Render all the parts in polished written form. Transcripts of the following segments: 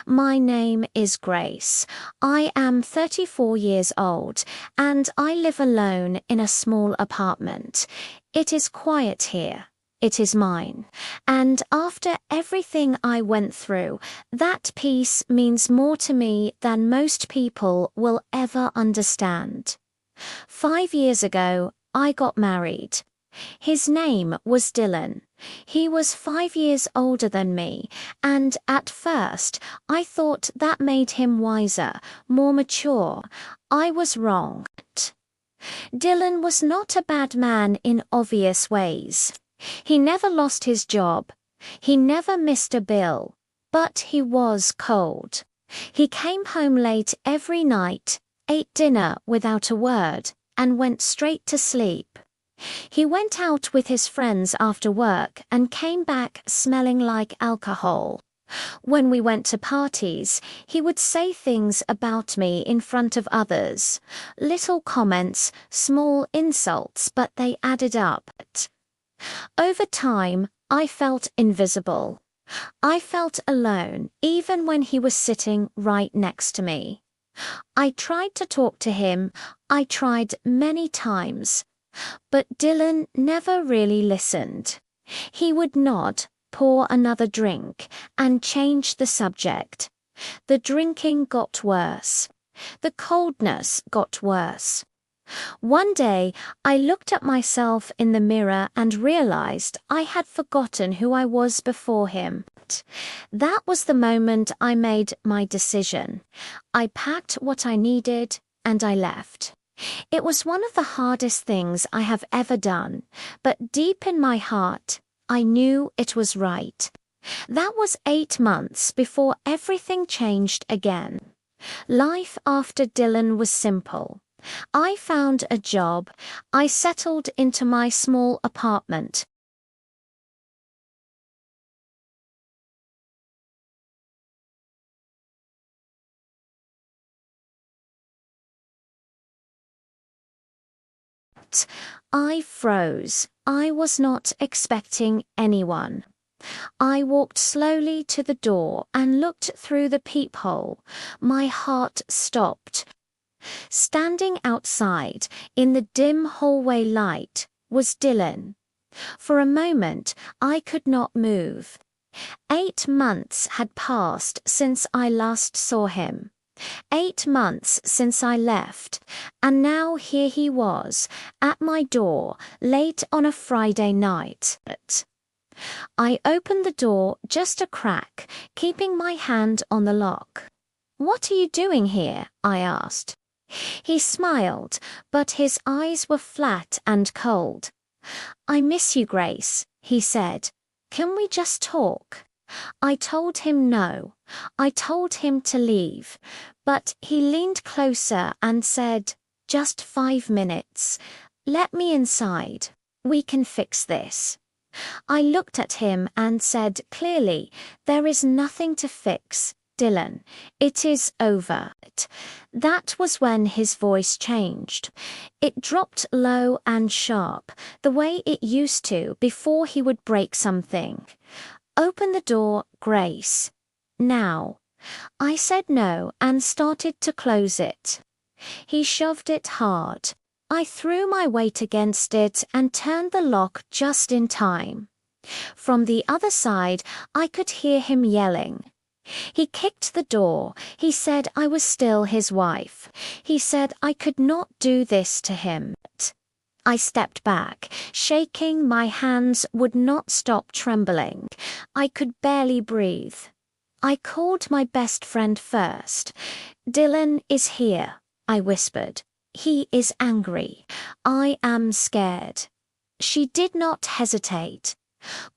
My name is Grace. I am 34 years old, and I live alone in a small apartment. It is quiet here. It is mine. And after everything I went through, that peace means more to me than most people will ever understand. 5 years ago, I got married. His name was Dylan. He was 5 years older than me, and at first I thought that made him wiser, more mature. I was wrong. Dylan was not a bad man in obvious ways. He never lost his job. He never missed a bill. But he was cold. He came home late every night, ate dinner without a word, and went straight to sleep. He went out with his friends after work and came back smelling like alcohol. When we went to parties, he would say things about me in front of others. Little comments, small insults, but they added up. Over time, I felt invisible. I felt alone, even when he was sitting right next to me. I tried to talk to him. I tried many times. But Dylan never really listened. He would nod, pour another drink, and change the subject. The drinking got worse. The coldness got worse. One day, I looked at myself in the mirror and realized I had forgotten who I was before him. That was the moment I made my decision. I packed what I needed and I left. It was one of the hardest things I have ever done, but deep in my heart, I knew it was right. That was 8 months before everything changed again. Life after Dylan was simple. I found a job. I settled into my small apartment. I froze. I was not expecting anyone. I walked slowly to the door and looked through the peephole. My heart stopped. Standing outside, in the dim hallway light, was Dylan. For a moment, I could not move. 8 months had passed since I last saw him. 8 months since I left, and now here he was, at my door, late on a Friday night. I opened the door just a crack, keeping my hand on the lock. "What are you doing here?" I asked. He smiled, but his eyes were flat and cold. "I miss you, Grace," he said. "Can we just talk?" I told him no. I told him to leave. But he leaned closer and said, "Just 5 minutes. Let me inside. We can fix this." I looked at him and said clearly, "There is nothing to fix, Dylan. It is over." That was when his voice changed. It dropped low and sharp, the way it used to before he would break something. "Open the door, Grace. Now." I said no and started to close it. He shoved it hard. I threw my weight against it and turned the lock just in time. From the other side, I could hear him yelling. He kicked the door. He said I was still his wife. He said I could not do this to him. I stepped back, shaking. My hands would not stop trembling. I could barely breathe. I called my best friend first. "Dylan is here," I whispered. "He is angry. I am scared." She did not hesitate.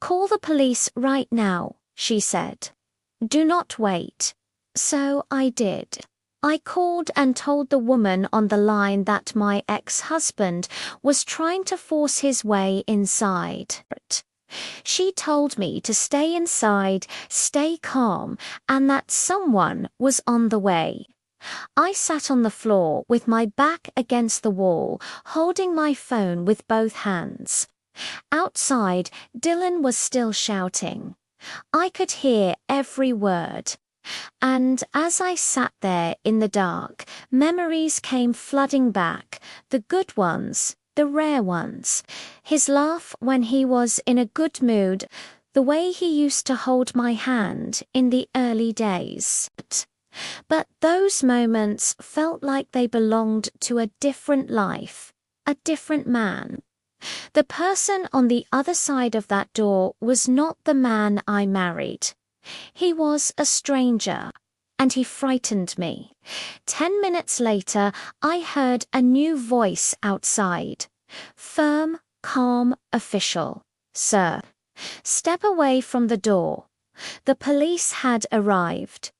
"Call the police right now," she said. "Do not wait." So I did. I called and told the woman on the line that my ex-husband was trying to force his way inside. She told me to stay inside, stay calm, and that someone was on the way. I sat on the floor with my back against the wall, holding my phone with both hands. Outside, Dylan was still shouting. I could hear every word. And as I sat there in the dark, memories came flooding back, the good ones, the rare ones. His laugh when he was in a good mood, the way he used to hold my hand in the early days. But those moments felt like they belonged to a different life, a different man. The person on the other side of that door was not the man I married. He was a stranger, and he frightened me. 10 minutes later, I heard a new voice outside. Firm, calm, official. Sir, step away from the door. The police had arrived.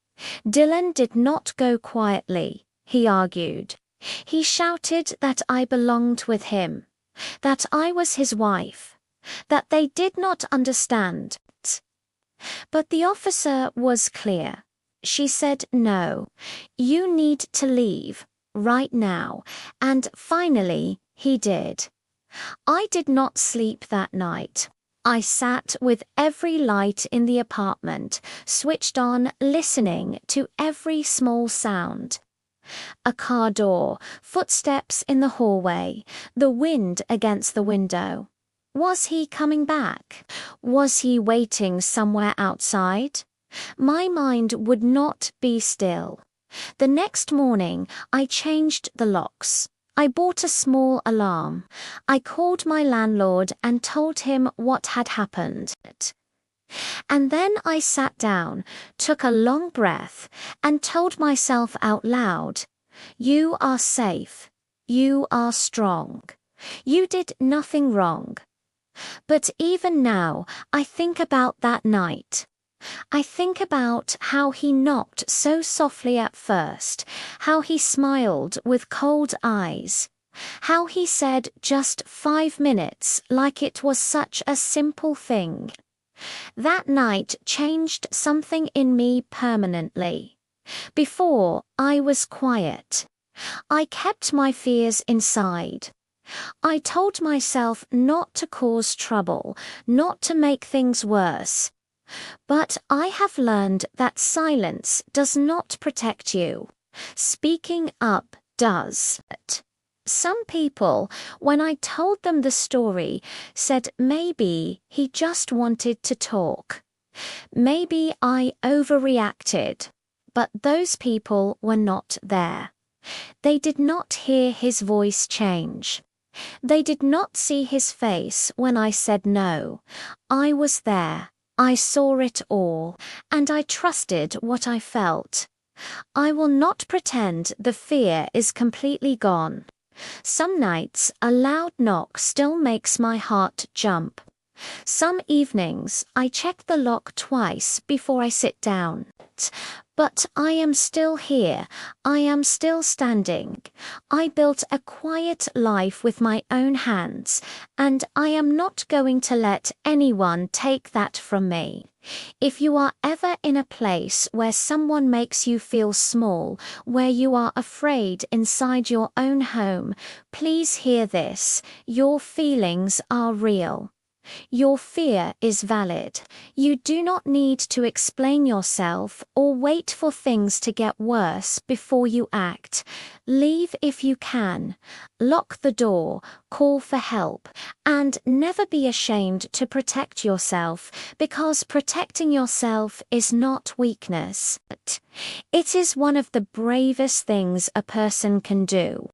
Dylan did not go quietly, he argued. He shouted that I belonged with him, that I was his wife, that they did not understand. But the officer was clear. She said, no, you need to leave, right now, and finally, he did. I did not sleep that night. I sat with every light in the apartment, switched on, listening to every small sound. A car door, footsteps in the hallway, the wind against the window. Was he coming back? Was he waiting somewhere outside? My mind would not be still. The next morning, I changed the locks. I bought a small alarm. I called my landlord and told him what had happened. And then I sat down, took a long breath, and told myself out loud, you are safe. You are strong. You did nothing wrong. But even now, I think about that night. I think about how he knocked so softly at first, how he smiled with cold eyes, how he said just 5 minutes like it was such a simple thing. That night changed something in me permanently. Before, I was quiet. I kept my fears inside. I told myself not to cause trouble, not to make things worse. But I have learned that silence does not protect you. Speaking up does. Some people, when I told them the story, said maybe he just wanted to talk. Maybe I overreacted. But those people were not there. They did not hear his voice change. They did not see his face when I said no. I was there. I saw it all, and I trusted what I felt. I will not pretend the fear is completely gone. Some nights a loud knock still makes my heart jump. Some evenings I check the lock twice before I sit down. But I am still here. I am still standing. I built a quiet life with my own hands, and I am not going to let anyone take that from me. If you are ever in a place where someone makes you feel small, where you are afraid inside your own home, please hear this. Your feelings are real. Your fear is valid. You do not need to explain yourself or wait for things to get worse before you act. Leave if you can. Lock the door, call for help, and never be ashamed to protect yourself, because protecting yourself is not weakness. It is one of the bravest things a person can do.